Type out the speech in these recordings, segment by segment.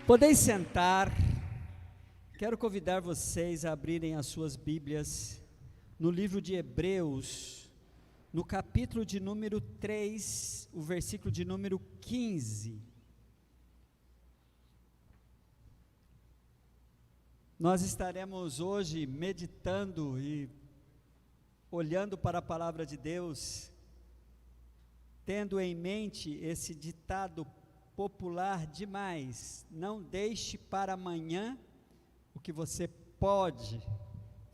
Podeis sentar. Quero convidar vocês a abrirem as suas Bíblias no livro de Hebreus, no capítulo de número 3, o versículo de número 15. Nós estaremos hoje meditando e olhando para a palavra de Deus, tendo em mente esse ditado popular demais: não deixe para amanhã o que você pode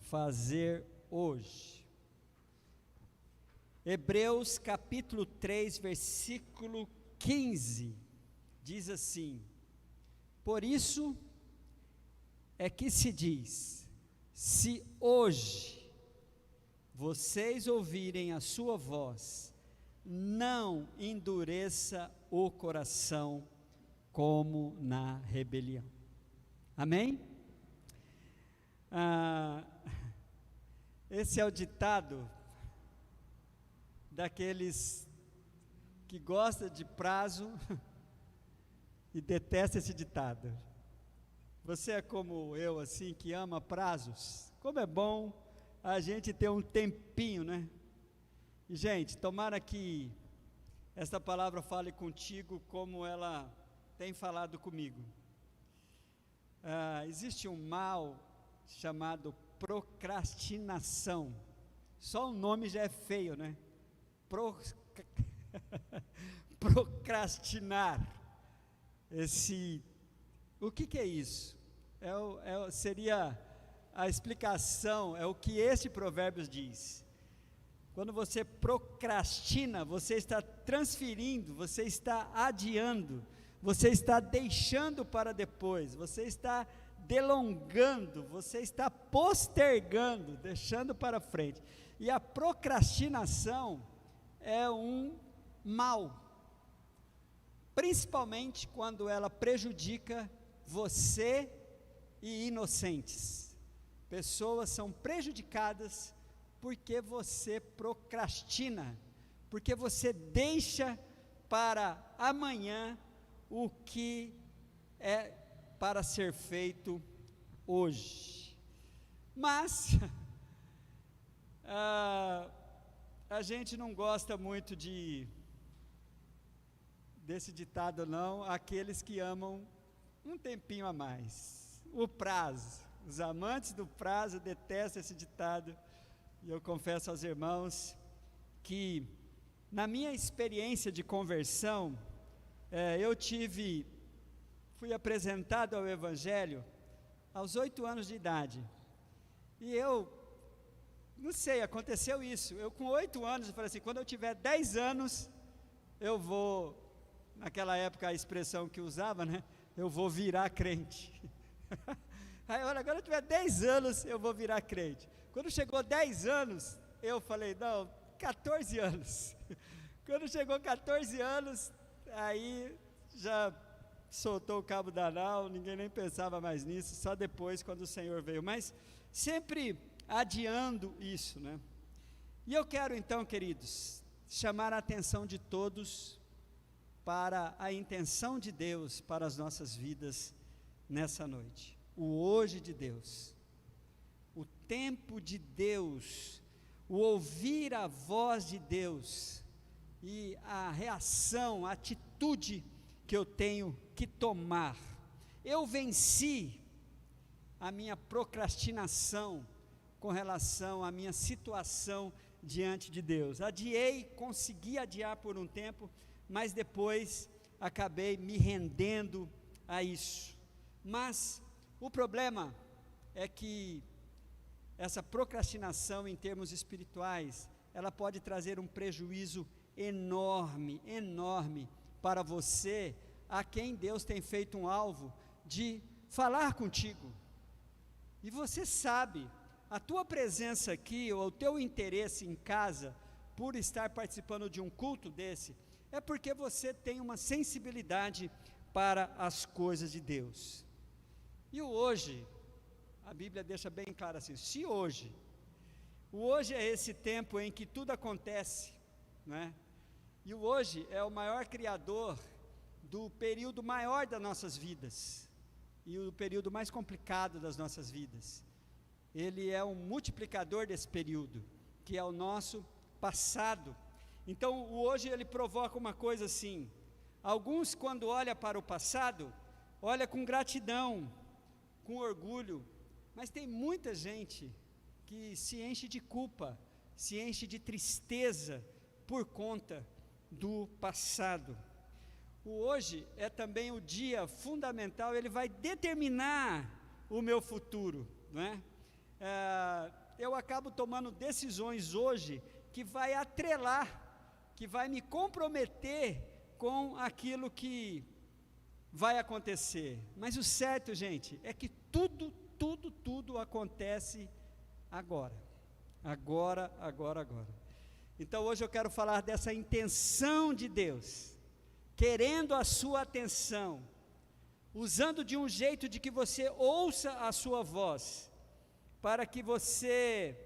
fazer hoje. Hebreus capítulo 3, versículo 15, diz assim: por isso é que se diz, se hoje vocês ouvirem a sua voz, não endureça o coração como na rebelião. Amém? Esse é o ditado daqueles que gostam de prazo e detesta esse ditado. Você é como eu, assim, que ama prazos? Como é bom a gente ter um tempinho, né? E, gente, tomara que esta palavra fale contigo como ela tem falado comigo. Existe um mal chamado procrastinação. Só o nome já é feio, né? Procrastinar. O que é isso? Seria a explicação, é o que este provérbio diz. Quando você procrastina, você está transferindo, você está adiando, você está deixando para depois, você está delongando, você está postergando, deixando para frente. E a procrastinação é um mal, principalmente quando ela prejudica você e inocentes. Pessoas são prejudicadas porque você procrastina, porque você deixa para amanhã o que é para ser feito hoje. Mas a gente não gosta muito desse ditado não, aqueles que amam um tempinho a mais, o prazo. Os amantes do prazo detestam esse ditado. E eu confesso aos irmãos que, na minha experiência de conversão, fui apresentado ao Evangelho aos 8 anos de idade. E não sei, aconteceu isso. Eu com 8 anos, eu falei assim, quando eu tiver 10 anos, eu vou, naquela época a expressão que usava, né? Eu vou virar crente. Aí, agora eu tiver 10 anos, eu vou virar crente. Quando chegou 10 anos, eu falei, não, 14 anos. Quando chegou 14 anos, aí já soltou o cabo da nau, ninguém nem pensava mais nisso, só depois quando o Senhor veio. Mas sempre adiando isso, né? E eu quero então, queridos, chamar a atenção de todos para a intenção de Deus para as nossas vidas nessa noite. O hoje de Deus. O tempo de Deus, o ouvir a voz de Deus e a reação, a atitude que eu tenho que tomar. Eu venci a minha procrastinação com relação à minha situação diante de Deus. Consegui adiar por um tempo, mas depois acabei me rendendo a isso. Mas o problema é que essa procrastinação em termos espirituais, ela pode trazer um prejuízo enorme, enorme para você, a quem Deus tem feito um alvo de falar contigo. E você sabe, a tua presença aqui, ou o teu interesse em casa, por estar participando de um culto desse, é porque você tem uma sensibilidade para as coisas de Deus. E o hoje, a Bíblia deixa bem claro assim, se hoje, o hoje é esse tempo em que tudo acontece, né? E o hoje é o maior criador do período maior das nossas vidas. e o período mais complicado das nossas vidas. Ele é um multiplicador desse período, que é o nosso passado. Então, o hoje ele provoca uma coisa assim: alguns, quando olham para o passado, olham com gratidão, com orgulho, mas tem muita gente que se enche de culpa, se enche de tristeza por conta do passado. O hoje é também o dia fundamental, ele vai determinar o meu futuro, não é? Eu acabo tomando decisões hoje que vai atrelar, que vai me comprometer com aquilo que vai acontecer. Mas o certo, gente, é que tudo acontece agora. Agora. Então hoje eu quero falar dessa intenção de Deus, querendo a sua atenção, usando de um jeito de que você ouça a sua voz, para que você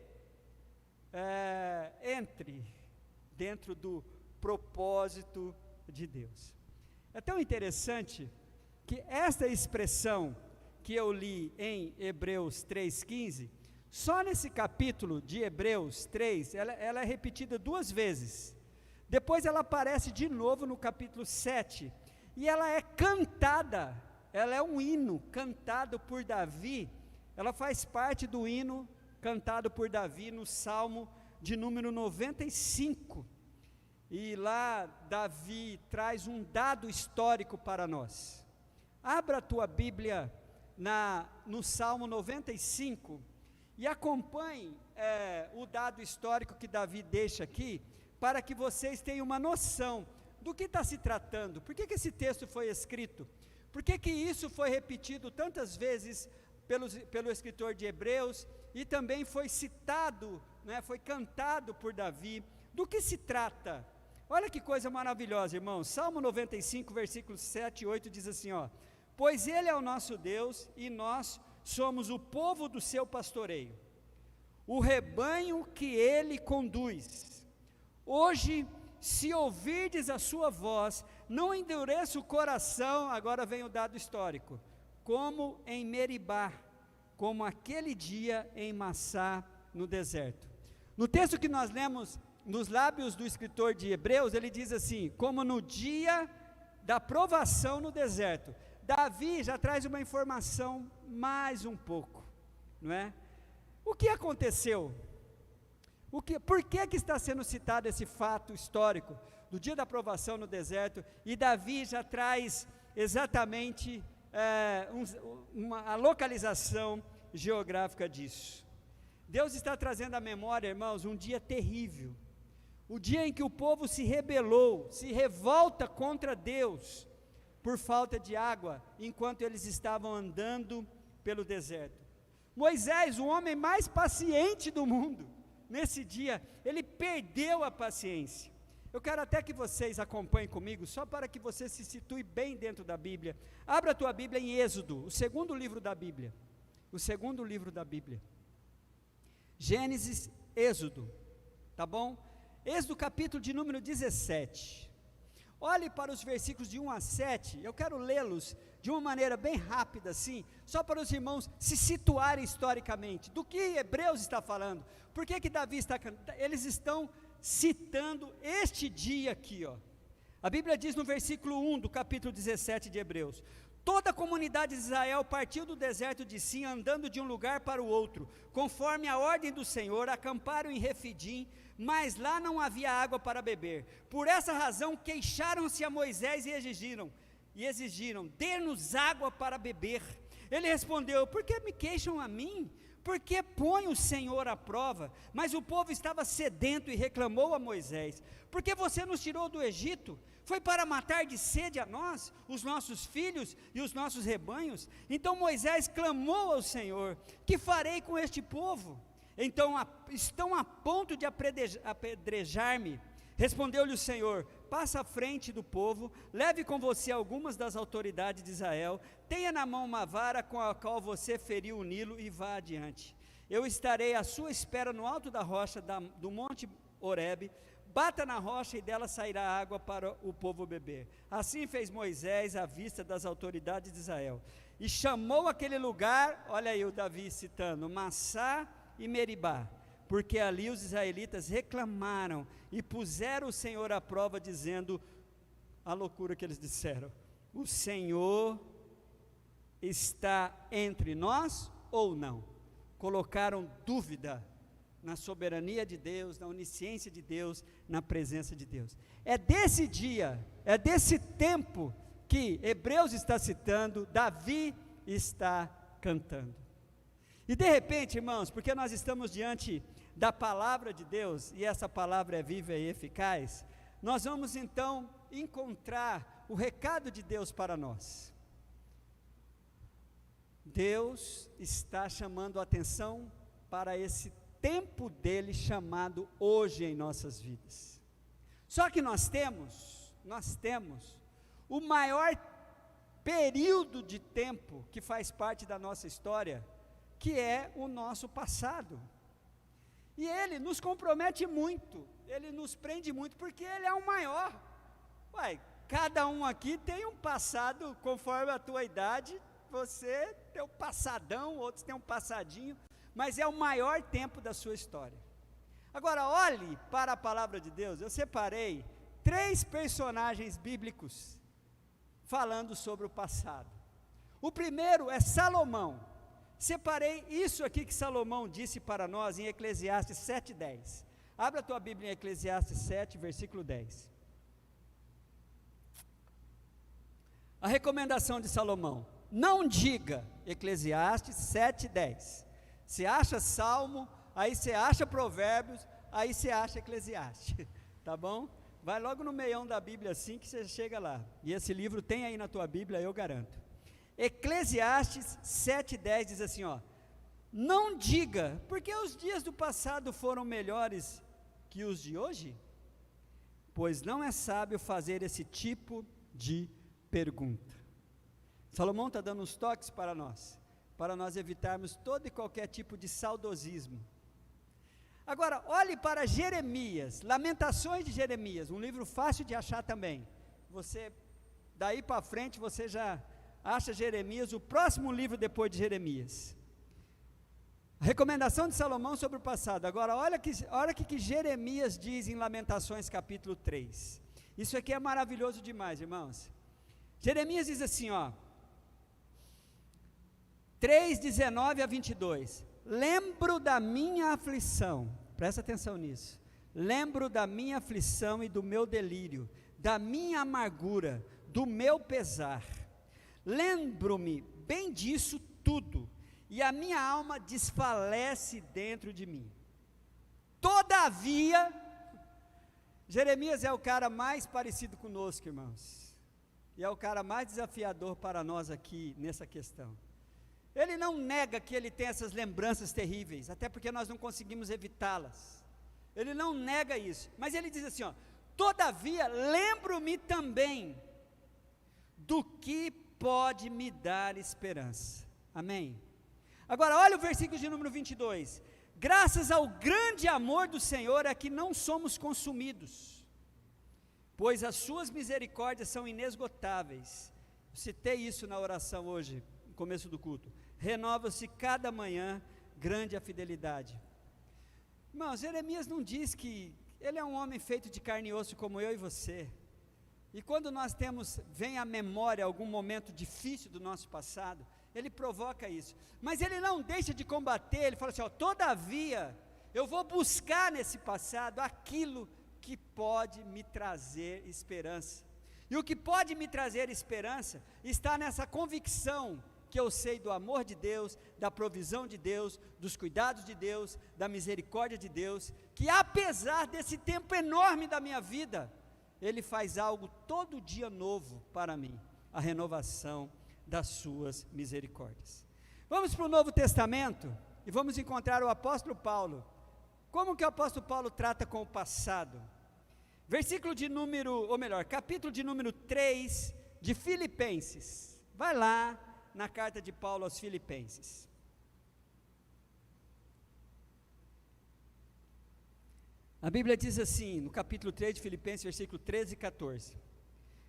entre dentro do propósito de Deus. É tão interessante que esta expressão que eu li em Hebreus 3,15, só nesse capítulo de Hebreus 3, ela é repetida 2 vezes. Depois ela aparece de novo no capítulo 7, e ela é cantada, ela é um hino cantado por Davi, ela faz parte do hino cantado por Davi no Salmo de número 95, e lá Davi traz um dado histórico para nós. Abra a tua Bíblia no Salmo 95, e acompanhe o dado histórico que Davi deixa aqui, para que vocês tenham uma noção do que está se tratando. Por que esse texto foi escrito? Por que isso foi repetido tantas vezes pelo escritor de Hebreus, e também foi citado, né, foi cantado por Davi? Do que se trata? Olha que coisa maravilhosa, irmãos. Salmo 95, versículos 7 e 8 diz assim, ó: pois Ele é o nosso Deus, e nós somos o povo do seu pastoreio, o rebanho que Ele conduz. Hoje, se ouvirdes a sua voz, não endureça o coração, agora vem o dado histórico, como em Meribá, como aquele dia em Massá, no deserto. No texto que nós lemos, nos lábios do escritor de Hebreus, ele diz assim: como no dia da provação no deserto. Davi já traz uma informação mais um pouco, não é? O que aconteceu? Por que está sendo citado esse fato histórico do dia da provação no deserto? E Davi já traz exatamente a localização geográfica disso. Deus está trazendo à memória, irmãos, um dia terrível, o dia em que o povo se rebelou, se revolta contra Deus, por falta de água, enquanto eles estavam andando pelo deserto. Moisés, o homem mais paciente do mundo, nesse dia, ele perdeu a paciência. Eu quero até que vocês acompanhem comigo, só para que você se situe bem dentro da Bíblia. Abra a tua Bíblia em Êxodo, o segundo livro da Bíblia. Gênesis, Êxodo, tá bom? Êxodo capítulo de número 17. Olhe para os versículos de 1 a 7, eu quero lê-los de uma maneira bem rápida assim, só para os irmãos se situarem historicamente, do que Hebreus está falando. Por que Davi está, eles estão citando este dia aqui, ó. A Bíblia diz no versículo 1 do capítulo 17 de Hebreus: toda a comunidade de Israel partiu do deserto de Sim, andando de um lugar para o outro, conforme a ordem do Senhor, acamparam em Refidim, mas lá não havia água para beber. Por essa razão queixaram-se a Moisés e exigiram: dê-nos água para beber. Ele respondeu: por que me queixam a mim? Porque põe o Senhor à prova. Mas o povo estava sedento e reclamou a Moisés: por que você nos tirou do Egito? Foi para matar de sede a nós, os nossos filhos e os nossos rebanhos? Então Moisés clamou ao Senhor: que farei com este povo? Então estão a ponto de apedrejar-me. Respondeu-lhe o Senhor: passa à frente do povo, leve com você algumas das autoridades de Israel, tenha na mão uma vara com a qual você feriu o Nilo e vá adiante. Eu estarei à sua espera no alto da rocha do monte Horebe. bata na rocha e dela sairá água para o povo beber. Assim fez Moisés à vista das autoridades de Israel, e chamou aquele lugar, olha aí o Davi citando, Massá e Meribá, porque ali os israelitas reclamaram e puseram o Senhor à prova, dizendo a loucura que eles disseram: o Senhor está entre nós ou não? Colocaram dúvida na soberania de Deus, na onisciência de Deus, na presença de Deus. É desse dia, é desse tempo que Hebreus está citando, Davi está cantando. E de repente, irmãos, porque nós estamos diante da palavra de Deus, e essa palavra é viva e eficaz, nós vamos então encontrar o recado de Deus para nós. Deus está chamando a atenção para esse tempo dele chamado hoje em nossas vidas. Só que nós temos o maior período de tempo que faz parte da nossa história, que é o nosso passado. E ele nos compromete muito, ele nos prende muito, porque ele é o maior. Cada um aqui tem um passado conforme a tua idade. Você tem um passadão, outros têm um passadinho, mas é o maior tempo da sua história. Agora, olhe para a palavra de Deus. Eu separei 3 personagens bíblicos falando sobre o passado. O primeiro é Salomão. Separei isso aqui que Salomão disse para nós em Eclesiastes 7:10. Abra a tua Bíblia em Eclesiastes 7, versículo 10. A recomendação de Salomão: não diga, Eclesiastes 7:10. Você acha Salmo, aí você acha Provérbios, aí você acha Eclesiastes, tá bom? Vai logo no meião da Bíblia assim que você chega lá, e esse livro tem aí na tua Bíblia, eu garanto. Eclesiastes 7:10 diz assim, não diga, porque os dias do passado foram melhores que os de hoje? Pois não é sábio fazer esse tipo de pergunta. Salomão está dando uns toques para nós evitarmos todo e qualquer tipo de saudosismo. Agora, olhe para Jeremias, Lamentações de Jeremias, um livro fácil de achar também. Você, daí para frente, você já acha Jeremias, o próximo livro depois de Jeremias. A recomendação de Salomão sobre o passado. Agora, olha o que Jeremias diz em Lamentações capítulo 3. Isso aqui é maravilhoso demais, irmãos. Jeremias diz assim, 3:19 a 22, lembro da minha aflição, presta atenção nisso, lembro da minha aflição e do meu delírio, da minha amargura, do meu pesar, lembro-me bem disso tudo, e a minha alma desfalece dentro de mim. Todavia, Jeremias é o cara mais parecido conosco, irmãos, e é o cara mais desafiador para nós aqui nessa questão. Ele não nega que ele tem essas lembranças terríveis, até porque nós não conseguimos evitá-las. Ele não nega isso, mas ele diz assim, todavia lembro-me também do que pode me dar esperança. Amém? Agora olha o versículo de número 22. Graças ao grande amor do Senhor é que não somos consumidos, pois as suas misericórdias são inesgotáveis. Eu citei isso na oração hoje, no começo do culto. Renova-se cada manhã, grande a fidelidade. Irmãos, Jeremias não diz que ele é um homem feito de carne e osso como eu e você, e quando vem à memória algum momento difícil do nosso passado, ele provoca isso, mas ele não deixa de combater. Ele fala assim, todavia, eu vou buscar nesse passado aquilo que pode me trazer esperança, e o que pode me trazer esperança, está nessa convicção, que eu sei do amor de Deus, da provisão de Deus, dos cuidados de Deus, da misericórdia de Deus, que apesar desse tempo enorme da minha vida, Ele faz algo todo dia novo para mim, a renovação das suas misericórdias. Vamos para o Novo Testamento, e vamos encontrar o apóstolo Paulo. Como que o apóstolo Paulo trata com o passado? Capítulo de número 3 de Filipenses, vai lá, na carta de Paulo aos Filipenses. A Bíblia diz assim, no capítulo 3 de Filipenses, versículo 13 e 14,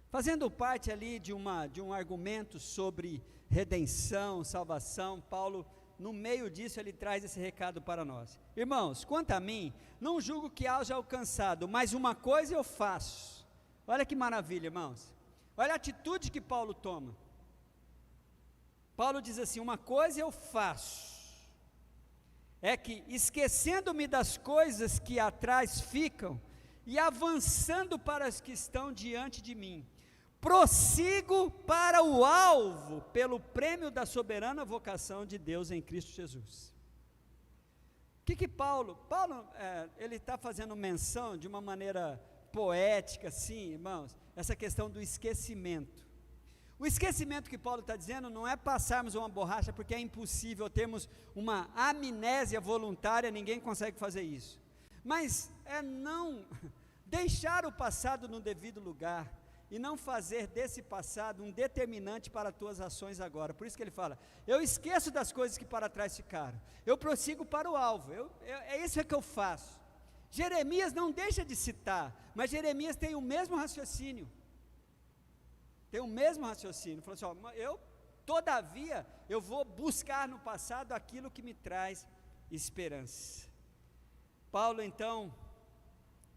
fazendo parte ali de um argumento sobre redenção, salvação, Paulo, no meio disso, ele traz esse recado para nós. Irmãos, quanto a mim, não julgo que haja alcançado, mas uma coisa eu faço. Olha que maravilha, irmãos. Olha a atitude que Paulo toma. Paulo diz assim, uma coisa eu faço, é que esquecendo-me das coisas que atrás ficam, e avançando para as que estão diante de mim, prossigo para o alvo, pelo prêmio da soberana vocação de Deus em Cristo Jesus. O que Paulo, ele está fazendo menção de uma maneira poética, assim, irmãos, essa questão do esquecimento. O esquecimento que Paulo está dizendo não é passarmos uma borracha, porque é impossível termos uma amnésia voluntária, ninguém consegue fazer isso, mas é não deixar o passado no devido lugar, e não fazer desse passado um determinante para as tuas ações agora. Por isso que ele fala, eu esqueço das coisas que para trás ficaram, eu prossigo para o alvo, é isso que eu faço. Jeremias não deixa de citar, mas Jeremias tem o mesmo raciocínio, falou assim, todavia, eu vou buscar no passado aquilo que me traz esperança. Paulo então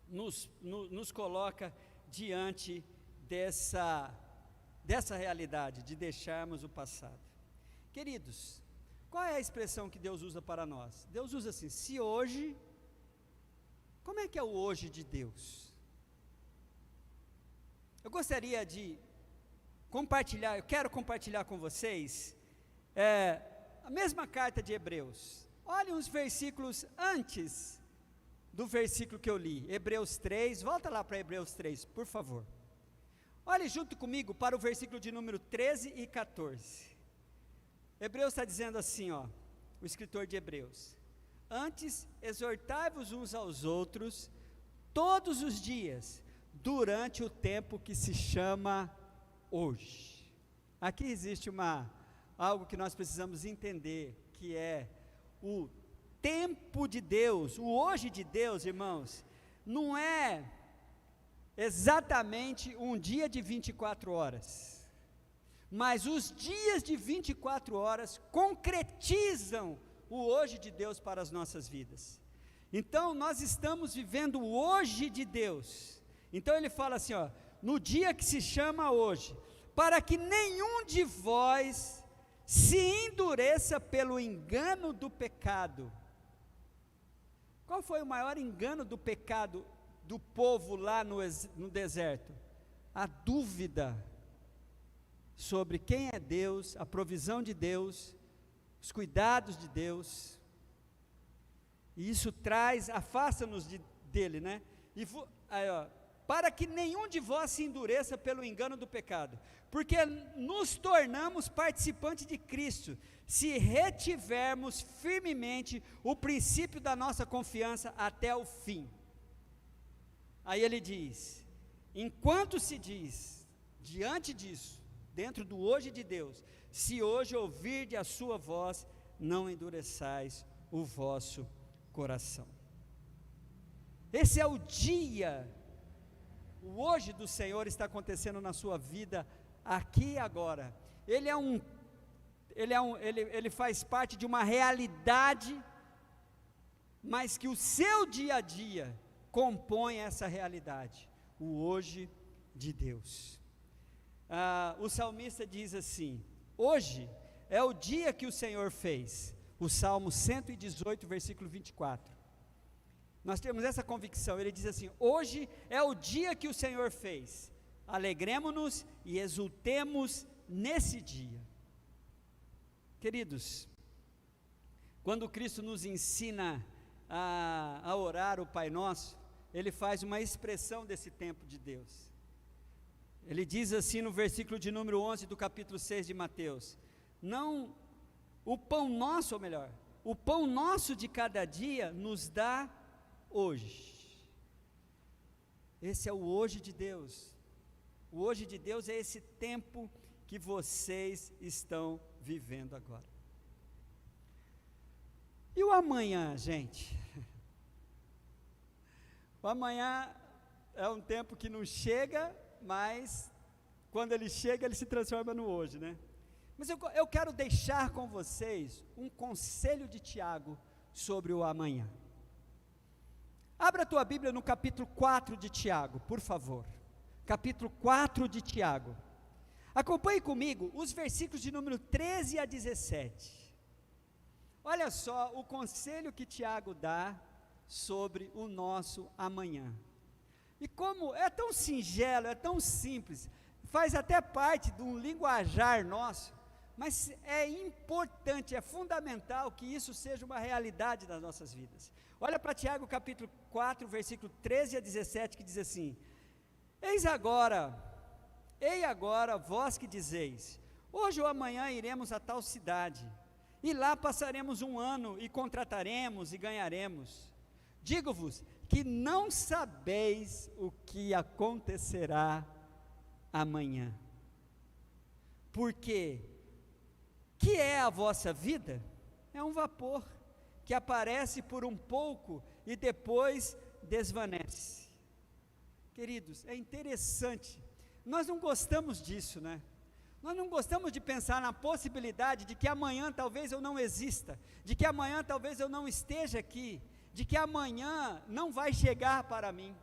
nos coloca diante dessa realidade, de deixarmos o passado. Queridos, qual é a expressão que Deus usa para nós? Deus usa assim, se hoje, como é que é o hoje de Deus? Eu gostaria de compartilhar, eu quero compartilhar com vocês, a mesma carta de Hebreus. Olhem os versículos antes do versículo que eu li, Hebreus 3, volta lá para Hebreus 3, por favor. Olhe junto comigo para o versículo de número 13 e 14. Hebreus está dizendo assim, o escritor de Hebreus, antes exortai-vos uns aos outros, todos os dias, durante o tempo que se chama hoje. Aqui existe algo que nós precisamos entender, que é o tempo de Deus, o hoje de Deus, irmãos, não é exatamente um dia de 24 horas, mas os dias de 24 horas concretizam o hoje de Deus para as nossas vidas. Então nós estamos vivendo o hoje de Deus. Então ele fala assim, no dia que se chama hoje, para que nenhum de vós se endureça pelo engano do pecado. Qual foi o maior engano do pecado do povo lá no deserto? A dúvida sobre quem é Deus, a provisão de Deus, os cuidados de Deus, e isso afasta-nos dele, né? Para que nenhum de vós se endureça pelo engano do pecado, porque nos tornamos participantes de Cristo, se retivermos firmemente o princípio da nossa confiança até o fim. Aí ele diz, enquanto se diz, diante disso, dentro do hoje de Deus, se hoje ouvirdes a sua voz, não endureçais o vosso coração. Esse é o dia, o hoje do Senhor está acontecendo na sua vida, aqui e agora. Ele faz parte de uma realidade, mas que o seu dia a dia compõe essa realidade, o hoje de Deus. O salmista diz assim, hoje é o dia que o Senhor fez, o Salmo 118, versículo 24, nós temos essa convicção, ele diz assim, hoje é o dia que o Senhor fez, alegremo-nos e exultemos nesse dia. Queridos, quando Cristo nos ensina a orar o Pai Nosso, ele faz uma expressão desse tempo de Deus. Ele diz assim no versículo de número 11 do capítulo 6 de Mateus, o pão nosso de cada dia nos dá hoje. Esse é o hoje de Deus. O hoje de Deus é esse tempo que vocês estão vivendo agora. E o amanhã, gente? O amanhã é um tempo que não chega, mas quando ele chega, ele se transforma no hoje, né? Mas eu quero deixar com vocês um conselho de Tiago sobre o amanhã. Abra a tua Bíblia no capítulo 4 de Tiago, por favor. Capítulo 4 de Tiago. Acompanhe comigo os versículos de número 13 a 17. Olha só o conselho que Tiago dá sobre o nosso amanhã. E como é tão singelo, é tão simples, faz até parte de um linguajar nosso, mas é importante, é fundamental que isso seja uma realidade das nossas vidas. Olha para Tiago capítulo 4, versículo 13 a 17, que diz assim: Ei agora vós que dizeis, hoje ou amanhã iremos a tal cidade, e lá passaremos um ano, e contrataremos e ganharemos. Digo-vos que não sabeis o que acontecerá amanhã. Porque que é a vossa vida? É um vapor que aparece por um pouco e depois desvanece. Queridos, é interessante, nós não gostamos disso, né? Nós não gostamos de pensar na possibilidade de que amanhã talvez eu não exista, de que amanhã talvez eu não esteja aqui, de que amanhã não vai chegar para mim.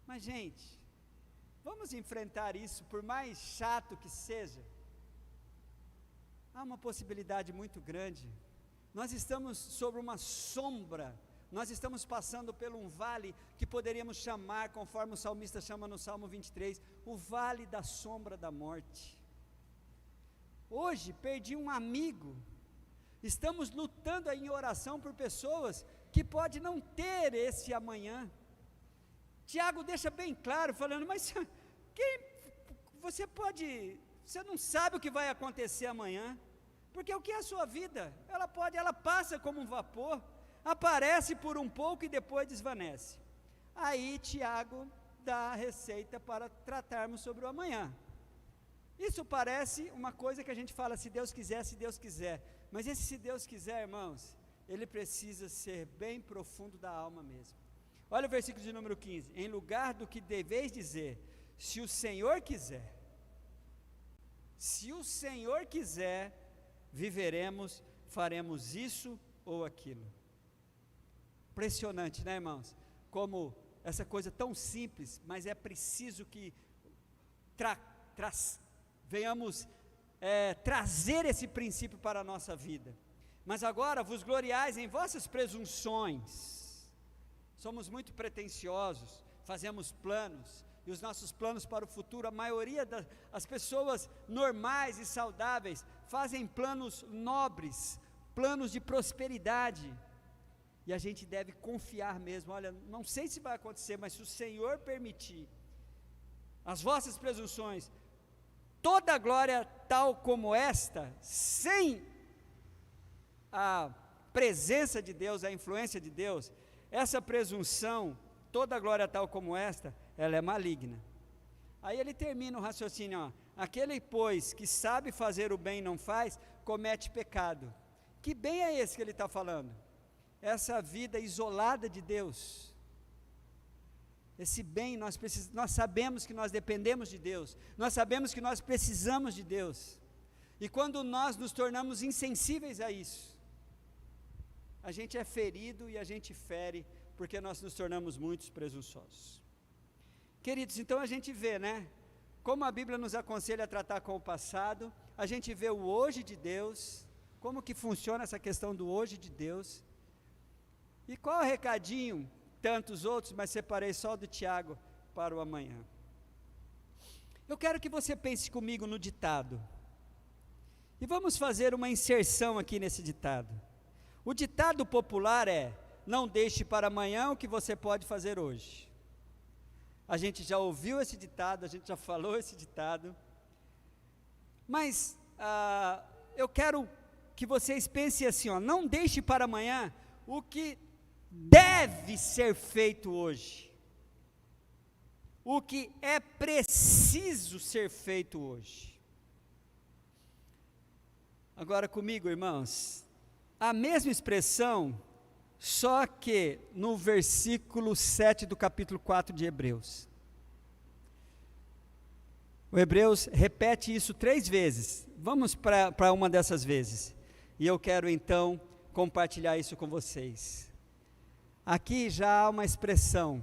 Mas, gente, vamos enfrentar isso, por mais chato que seja. Há uma possibilidade muito grande. Nós estamos sobre uma sombra, nós estamos passando por um vale que poderíamos chamar, conforme o salmista chama no Salmo 23, o vale da sombra da morte. Hoje perdi um amigo, estamos lutando em oração por pessoas que podem não ter esse amanhã. Tiago deixa bem claro, falando, mas você não sabe o que vai acontecer amanhã, porque o que é a sua vida? Ela passa como um vapor, aparece por um pouco e depois desvanece. Aí Tiago dá a receita para tratarmos sobre o amanhã. Isso parece uma coisa que a gente fala, se Deus quiser, mas esse se Deus quiser, irmãos, ele precisa ser bem profundo da alma mesmo. Olha o versículo de número 15, em lugar do que deveis dizer, se o Senhor quiser, viveremos, faremos isso ou aquilo. Impressionante, né, irmãos? Como essa coisa tão simples, mas é preciso que venhamos trazer esse princípio para a nossa vida. Mas agora vos gloriais em vossas presunções. Somos muito pretensiosos, fazemos planos, e os nossos planos para o futuro, a maioria das pessoas normais e saudáveis fazem planos nobres, planos de prosperidade, e a gente deve confiar mesmo. Olha, não sei se vai acontecer, mas se o Senhor permitir, as vossas presunções, toda glória tal como esta, sem a presença de Deus, a influência de Deus, essa presunção, toda glória tal como esta, ela é maligna. Aí ele termina o raciocínio, aquele pois que sabe fazer o bem e não faz, comete pecado. Que bem é esse que ele está falando? Essa vida isolada de Deus. Esse bem, nós sabemos que nós dependemos de Deus, nós sabemos que nós precisamos de Deus, e quando nós nos tornamos insensíveis a isso, a gente é ferido e a gente fere, porque nós nos tornamos muito presunçosos. Queridos, então a gente vê, né, como a Bíblia nos aconselha a tratar com o passado, a gente vê o hoje de Deus, como que funciona essa questão do hoje de Deus, e qual é o recadinho, tantos outros, mas separei só do Tiago para o amanhã. Eu quero que você pense comigo no ditado, e vamos fazer uma inserção aqui nesse ditado. O ditado popular é, não deixe para amanhã o que você pode fazer hoje. A gente já ouviu esse ditado, a gente já falou esse ditado, mas eu quero que vocês pensem assim, não deixe para amanhã o que deve ser feito hoje, o que é preciso ser feito hoje. Agora comigo, irmãos, a mesma expressão Só que no versículo 7 do capítulo 4 de Hebreus, o Hebreus repete isso 3 vezes. Vamos para uma dessas vezes, e eu quero então compartilhar isso com vocês. Aqui já há uma expressão,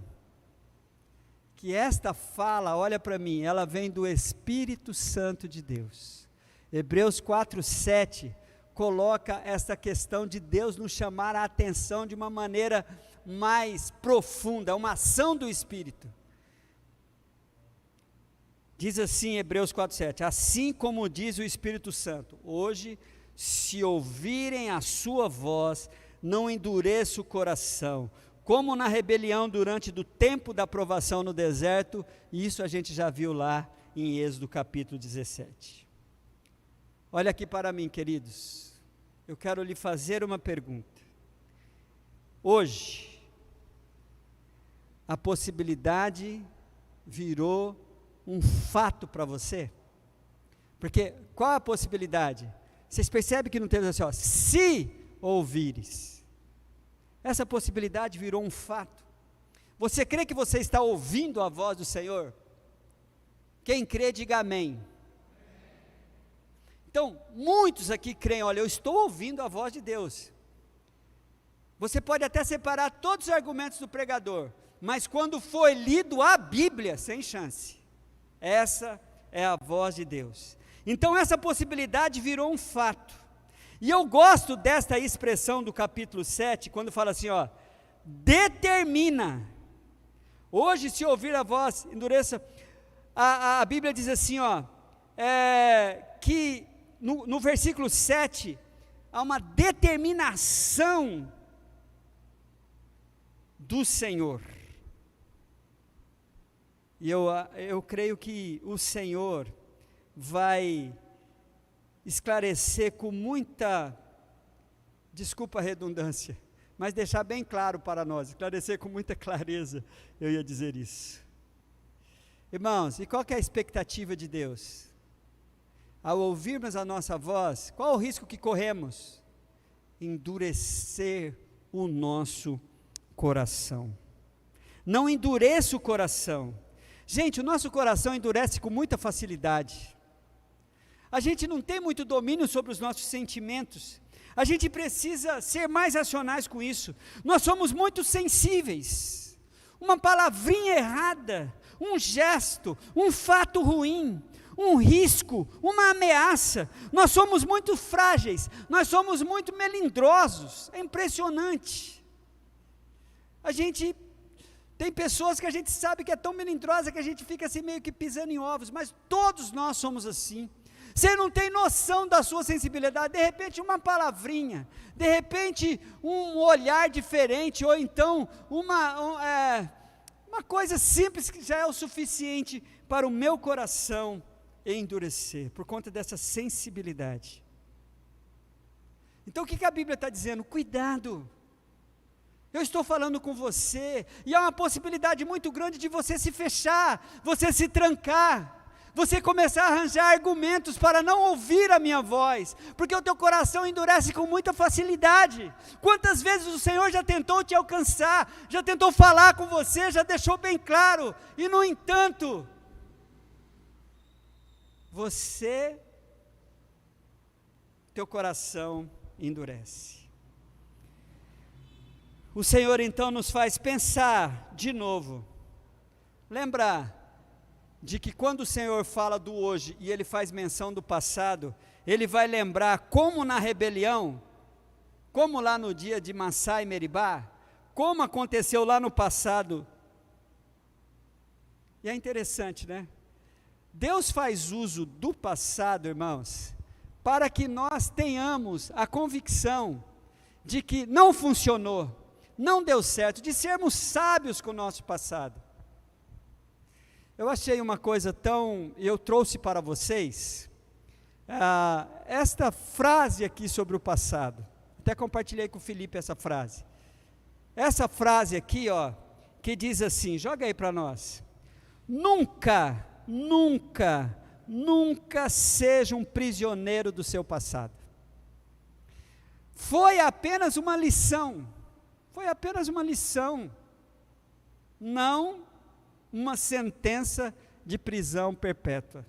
que esta fala, olha para mim, ela vem do Espírito Santo de Deus. Hebreus 4:7 coloca essa questão de Deus nos chamar a atenção de uma maneira mais profunda, uma ação do Espírito. Diz assim Hebreus 4:7, assim como diz o Espírito Santo, hoje, se ouvirem a sua voz, não endureça o coração, como na rebelião durante do tempo da provação no deserto, e isso a gente já viu lá em Êxodo capítulo 17. Olha aqui para mim, queridos, eu quero lhe fazer uma pergunta. Hoje, a possibilidade virou um fato para você? Porque qual a possibilidade? Vocês percebem que não tem assim, ó, se ouvires. Essa possibilidade virou um fato. Você crê que você está ouvindo a voz do Senhor? Quem crê, diga amém. Então, muitos aqui creem, olha, eu estou ouvindo a voz de Deus. Você pode até separar todos os argumentos do pregador, mas quando foi lido a Bíblia, sem chance. Essa é a voz de Deus. Então essa possibilidade virou um fato. E eu gosto desta expressão do capítulo 7, quando fala assim, ó, determina. Hoje, se ouvir a voz, endureça. A Bíblia diz assim, ó, que no versículo 7, há uma determinação do Senhor. E eu creio que o Senhor vai esclarecer com muita, desculpa a redundância, mas deixar bem claro para nós, esclarecer com muita clareza, eu ia dizer isso. Irmãos, e qual que é a expectativa de Deus? Ao ouvirmos a nossa voz, qual o risco que corremos? Endurecer o nosso coração. Não endureça o coração. Gente, o nosso coração endurece com muita facilidade. A gente não tem muito domínio sobre os nossos sentimentos. A gente precisa ser mais racionais com isso. Nós somos muito sensíveis. Uma palavrinha errada, um gesto, um fato ruim, um risco, uma ameaça. Nós somos muito frágeis, nós somos muito melindrosos. É impressionante. Tem pessoas que a gente sabe que é tão melindrosa que a gente fica assim meio que pisando em ovos, mas todos nós somos assim. Você não tem noção da sua sensibilidade, de repente uma palavrinha, de repente um olhar diferente, ou então uma coisa simples que já é o suficiente para o meu coração endurecer, por conta dessa sensibilidade. Então o que a Bíblia está dizendo? Cuidado. Eu estou falando com você, e há uma possibilidade muito grande de você se fechar, você se trancar, você começar a arranjar argumentos para não ouvir a minha voz, porque o teu coração endurece com muita facilidade. Quantas vezes o Senhor já tentou te alcançar, já tentou falar com você, já deixou bem claro, e no entanto, teu coração endurece. O Senhor então nos faz pensar de novo, lembrar de que quando o Senhor fala do hoje e Ele faz menção do passado, Ele vai lembrar como na rebelião, como lá no dia de Massá e Meribá, como aconteceu lá no passado. E é interessante, né? Deus faz uso do passado, irmãos, para que nós tenhamos a convicção de que não funcionou, não deu certo, de sermos sábios com o nosso passado. Eu achei uma coisa eu trouxe para vocês, esta frase aqui sobre o passado, até compartilhei com o Felipe essa frase aqui, ó, que diz assim, joga aí para nós, nunca seja um prisioneiro do seu passado. Foi apenas uma lição, Foi apenas uma lição, não uma sentença de prisão perpétua.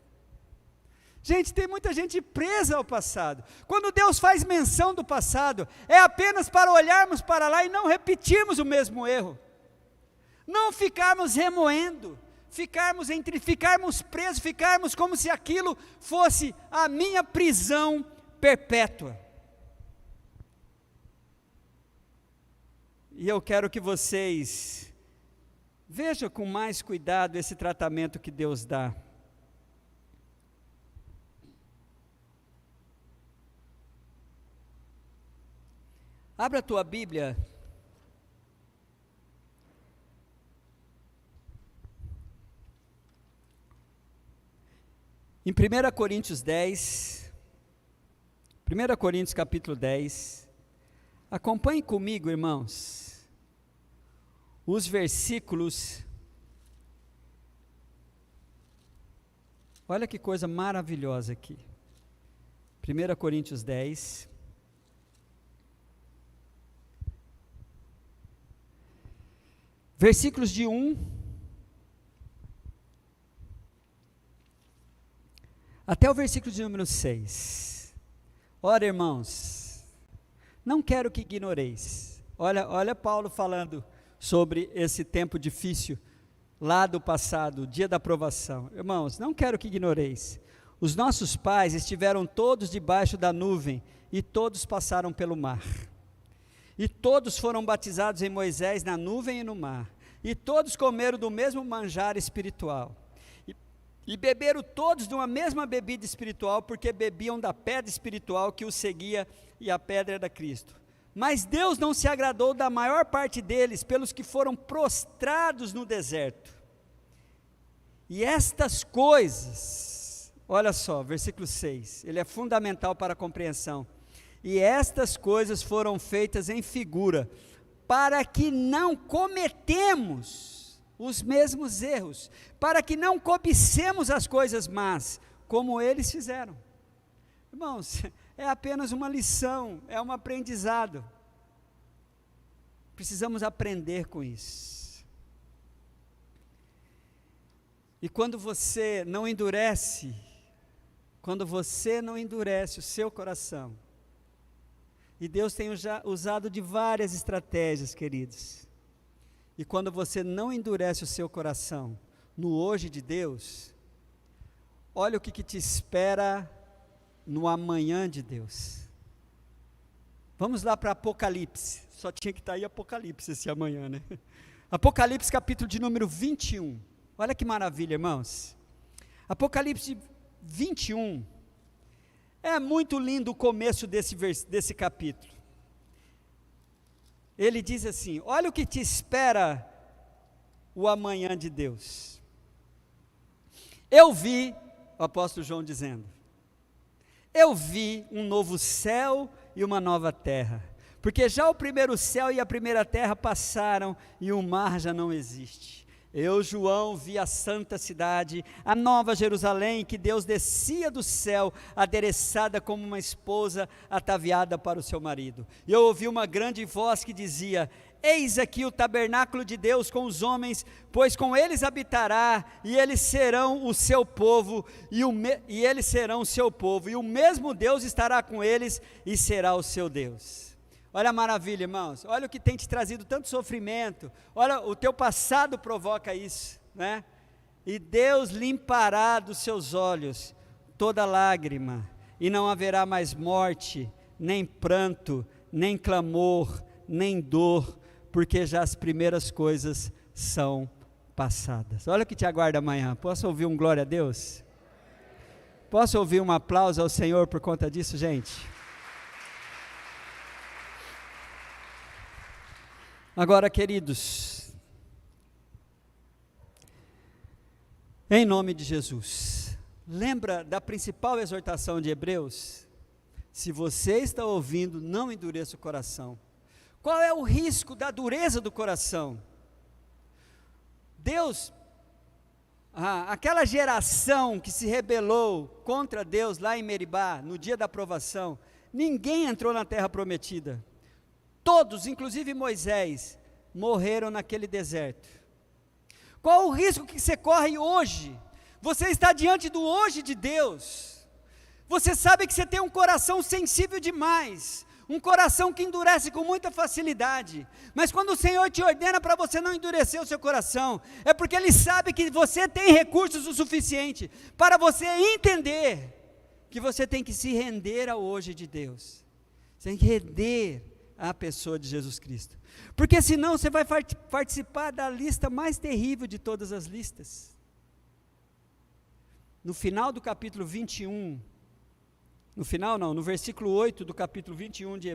Gente, tem muita gente presa ao passado. Quando Deus faz menção do passado, é apenas para olharmos para lá e não repetirmos o mesmo erro. Não ficarmos remoendo, ficarmos presos, ficarmos como se aquilo fosse a minha prisão perpétua. E eu quero que vocês vejam com mais cuidado esse tratamento que Deus dá. Abra a tua Bíblia. Em 1 Coríntios 10, 1 Coríntios capítulo 10, acompanhe comigo, irmãos, os versículos, olha que coisa maravilhosa aqui, 1 Coríntios 10, versículos de 1 até o versículo de número 6. Ora, irmãos, não quero que ignoreis. Olha Paulo falando sobre esse tempo difícil lá do passado, o dia da provação. Irmãos, não quero que ignoreis. Os nossos pais estiveram todos debaixo da nuvem e todos passaram pelo mar. E todos foram batizados em Moisés na nuvem e no mar. E todos comeram do mesmo manjar espiritual. E beberam todos de uma mesma bebida espiritual, porque bebiam da pedra espiritual que os seguia, e a pedra era Cristo. Mas Deus não se agradou da maior parte deles, pelos que foram prostrados no deserto. E estas coisas, olha só, versículo 6, ele é fundamental para a compreensão. E estas coisas foram feitas em figura, para que não cometemos os mesmos erros, para que não cobicemos as coisas más, como eles fizeram. Irmãos, é apenas uma lição, é um aprendizado. Precisamos aprender com isso. E quando você não endurece o seu coração, e Deus tem usado de várias estratégias, queridos, e quando você não endurece o seu coração no hoje de Deus, olha o que te espera no amanhã de Deus. Vamos lá para Apocalipse, só tinha que estar aí Apocalipse esse amanhã, né? Apocalipse capítulo de número 21, olha que maravilha, irmãos. Apocalipse 21, é muito lindo o começo desse capítulo. Ele diz assim, olha o que te espera o amanhã de Deus. Eu vi, o apóstolo João dizendo, eu vi um novo céu e uma nova terra, porque já o primeiro céu e a primeira terra passaram e o mar já não existe. Eu, João, vi a santa cidade, a nova Jerusalém, que Deus descia do céu, adereçada como uma esposa ataviada para o seu marido. E eu ouvi uma grande voz que dizia, eis aqui o tabernáculo de Deus com os homens, pois com eles habitará, e eles serão o seu povo, e eles serão o seu povo, e o mesmo Deus estará com eles, e será o seu Deus. Olha a maravilha, irmãos, olha o que tem te trazido tanto sofrimento, olha, o teu passado provoca isso, né? E Deus limpará dos seus olhos toda lágrima, e não haverá mais morte, nem pranto, nem clamor, nem dor, porque já as primeiras coisas são passadas. Olha o que te aguarda amanhã. Posso ouvir um glória a Deus? Posso ouvir um aplauso ao Senhor por conta disso, gente? Agora, queridos, em nome de Jesus, lembra da principal exortação de Hebreus? Se você está ouvindo, não endureça o coração. Qual é o risco da dureza do coração? Deus, aquela geração que se rebelou contra Deus lá em Meribá, no dia da provação, ninguém entrou na terra prometida. Todos, inclusive Moisés, morreram naquele deserto. Qual o risco que você corre hoje? Você está diante do hoje de Deus. Você sabe que você tem um coração sensível demais, um coração que endurece com muita facilidade, mas quando o Senhor te ordena para você não endurecer o seu coração, é porque Ele sabe que você tem recursos o suficiente para você entender que você tem que se render ao hoje de Deus, você tem que render à pessoa de Jesus Cristo, porque senão você vai participar da lista mais terrível de todas as listas. No final do capítulo 21, no versículo 8 do capítulo 21 de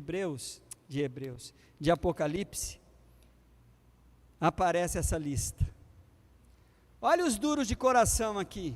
Apocalipse, aparece essa lista. Olha os duros de coração aqui,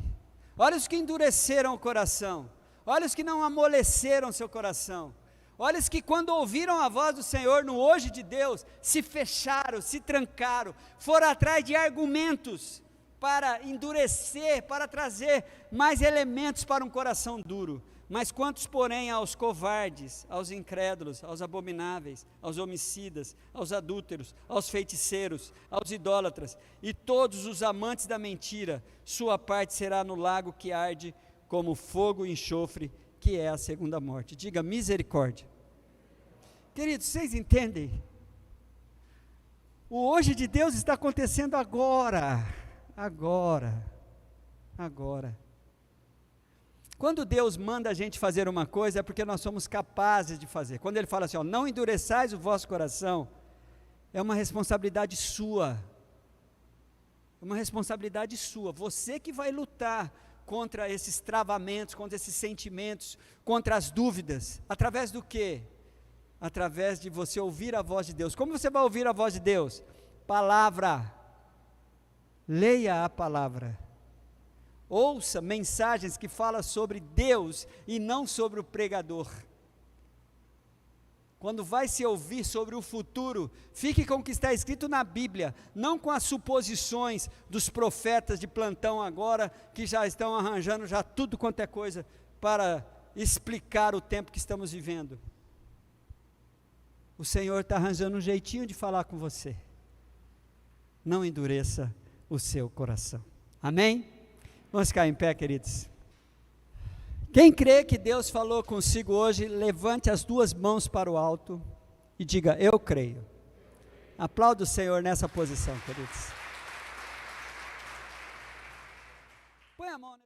olha os que endureceram o coração, olha os que não amoleceram seu coração, olha os que quando ouviram a voz do Senhor no hoje de Deus, se fecharam, se trancaram, foram atrás de argumentos para endurecer, para trazer mais elementos para um coração duro. Mas quantos, porém, aos covardes, aos incrédulos, aos abomináveis, aos homicidas, aos adúlteros, aos feiticeiros, aos idólatras, e todos os amantes da mentira, sua parte será no lago que arde como fogo e enxofre, que é a segunda morte. Diga misericórdia. Queridos, vocês entendem? O hoje de Deus está acontecendo agora. Quando Deus manda a gente fazer uma coisa, é porque nós somos capazes de fazer. Quando Ele fala assim, ó, não endureçais o vosso coração, é uma responsabilidade sua. É uma responsabilidade sua. Você que vai lutar contra esses travamentos, contra esses sentimentos, contra as dúvidas. Através do quê? Através de você ouvir a voz de Deus. Como você vai ouvir a voz de Deus? Palavra. Leia a palavra. Ouça mensagens que falam sobre Deus e não sobre o pregador. Quando vai se ouvir sobre o futuro, fique com o que está escrito na Bíblia, não com as suposições dos profetas de plantão agora, que já estão arranjando já tudo quanto é coisa para explicar o tempo que estamos vivendo. O Senhor está arranjando um jeitinho de falar com você. Não endureça o seu coração. Amém? Vamos ficar em pé, queridos. Quem crê que Deus falou consigo hoje, levante as duas mãos para o alto e diga, eu creio. Aplauda o Senhor nessa posição, queridos. Põe a mão